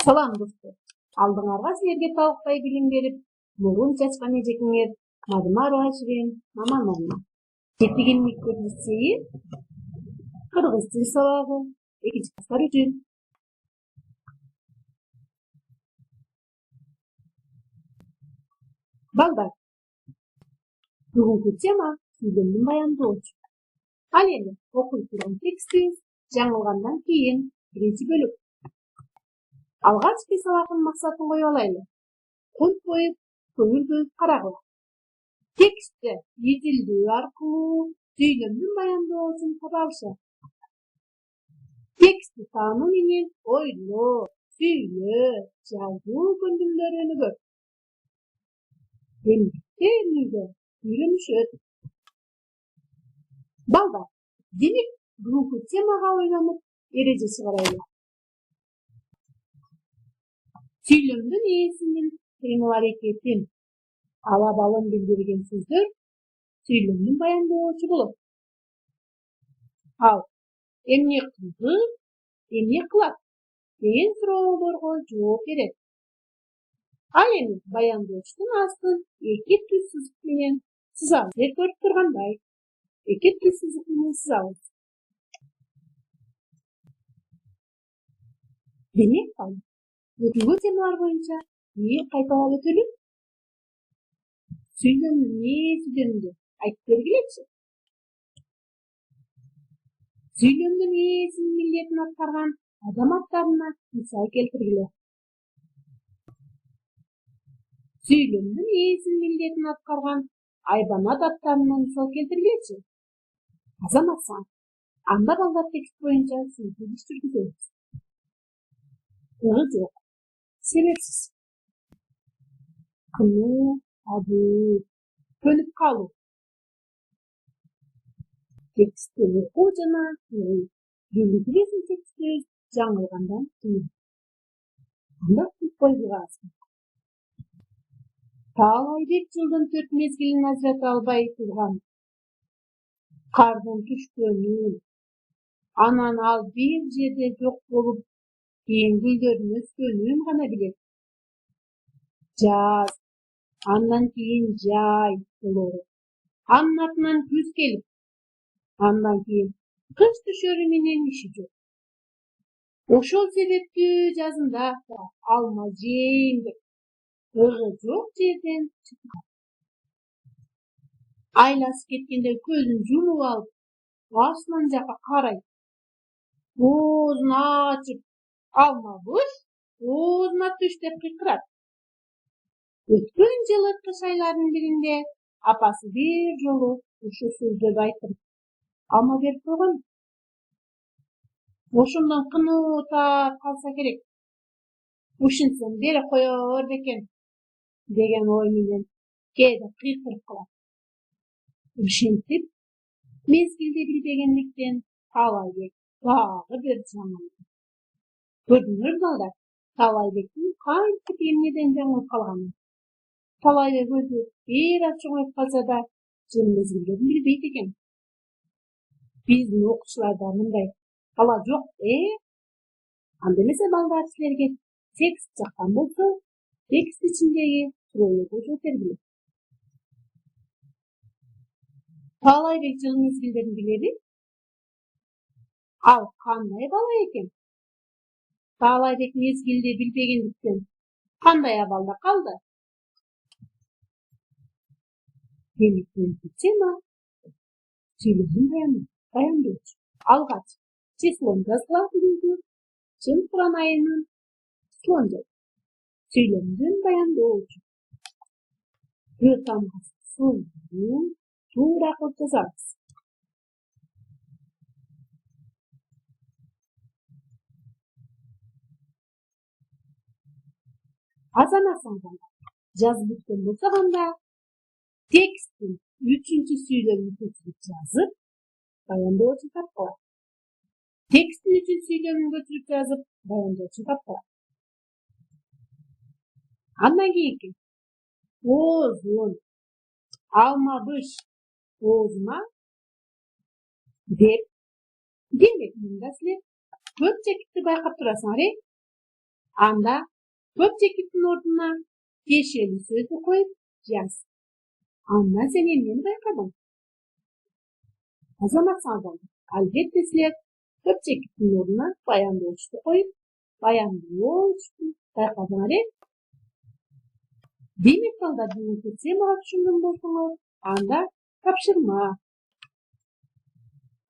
Салам достор. Алдыңарга силерге талыкпай билим берип, мугун чачкан эжекиңер Мадыма Руачыбен Мамановна. Жетиген мектеп лицейи кыргыз тил сабагы 2-класстар үчүн. Балдар, бүгүнкү тема сүйлөмдүн баяндоочу. Ал эми окуй турган текстибиз жаңылгандан кийин биринчи бөлүк. Алгачкы сабактын максатын коюп алайлы. Кул коюп, көңүл бөлүп карагыла. Текстте изилдөө аркылуу сүйлөмдүн баяндоочун таба алышат. Текстти таануу менен ойлоо, сүйлөө, жазуу көндүмдөрү өнүгөт. Эмгектер үйдө үйрөнүшөт. Балдар, демек бүгүнкү темага ойлонуп, эреже чыгарайлы. Сүйлөмдүн ээсинин кыймыл-аракетин, алабалын билдирген сөздөр сүйлөмдүн баяндоочу болот. Ал эмне кылдым, эмне кылат деген суроолорго жооп берет. Ал эми баяндоочтун астын эки түз сызык менен сызабыз. Силер көрүп тургандай, эки түз сызык менен сызабыз. Демек, бүгүнкү темалар боюнча бир кайталап өтөлү. Сүйлөмдүн ээси жөнүндө айтып бергилечи. Сүйлөмдүн ээсинин милдетин аткарган адам аттарына мисал келтиргиле. Сүйлөмдүн ээсинин милдетин аткарган айбанат аттарына мисал келтиргилечи. Азаматсаң, анда балдар текст боюнча сөзсүз иш жүргүзөбүз. Жок, себепсиз. Кынуу, абуу, көнүп калуу. Текстти окуу жана угуу. Бүгүнкү биздин текстибиз жаңылгандан кийин. Анда койгуңарсың. Таалайбек жылдын 4 мезгилин ажырата албай турган. Кардын түшкөнүн, анан ал бир жерде жок болуп, кийин гүлдөрдүн өскөнүн гана билет. Жаз, андан кийин жай болору. Анын артынан күз келип, андан кийин кыш түшөрү менен иши жок. Ошол себептүү жазында алма жейм деп ыргы жок жерден чыккан. Айласы кеткенде көзүн жумуп алып, артынан жака карайт. Оозун ачып, алма буш, оозуна түш деп кыйкырат. Өткөн жылы кыш айларынын биринде апасы бир жолу ушул сөздөрдү айтып алма берип койгон. Ошондон кынуу таап калса керек. Ушинтсем бере коер бекен деген ой менен кээде кыйкырып калат. Ушинтип мезгилди билбегендиктен Таалайбек дагы бир жаңылды. Көрдүңөр балдар, Таалайбектин кантип эмнеден жаңылып калганын. Таалайбек өзү бир аз чоңоюп калса да, жыл мезгилдерин билбейт экен. Биздин окуучуларда мындай бала жок, Анда эмесе балдар, силерге текст жаккан болсо, текст ичиндеги суроолорго жооп бергиле. Таалайбек жыл мезгилдерин билеби? Ал кандай бала экен? Таалайбек мезгилди билбегендиктен кандай абалда калды? Демек, тема сүйлөмдүн баяндоочу. Алгач числон жазылат бүгүнкү Чылкыран айынын числон жазылат. Сүйлөмдүн баяндоочу. Ы тамгасы сууну туура кылып жазабыз. Азаматсаң, жазып бүткөн болсок, анда тексттин 3-чү сүйлөмүн көчүрүп жазып, баяндоочу тапкыла. Тексттин 3-чү сүйлөмүн көчүрүп жазып, баяндоочу тапкыла. Андан кийинки оозун, алма быш оозуна деп. Демек, мында силер көп чекитти байкап турасыңар, Анда көп чекиттин ордуна тиешелүү сөздү коюп жаз. Андан сен эмнени байкадың? Азаматсыңардан албетте силер көп чекиттин ордуна баяндоочту коюп, баяндоочту байкадыңар, Демек балдар, бүгүнкү темага түшүнгөн болсоңор, анда тапшырма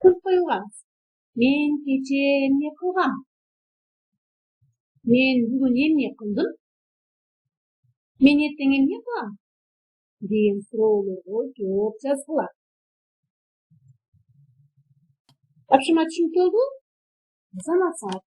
кылып коюңуз. Мен кечээ эмне кылгам? Мен бүгүн эмне кылдым? Мен эртең эмне кылам? Деген суроолорго жооп жазгыла. Тапшырма түшүнүктүү болду? Азамат саат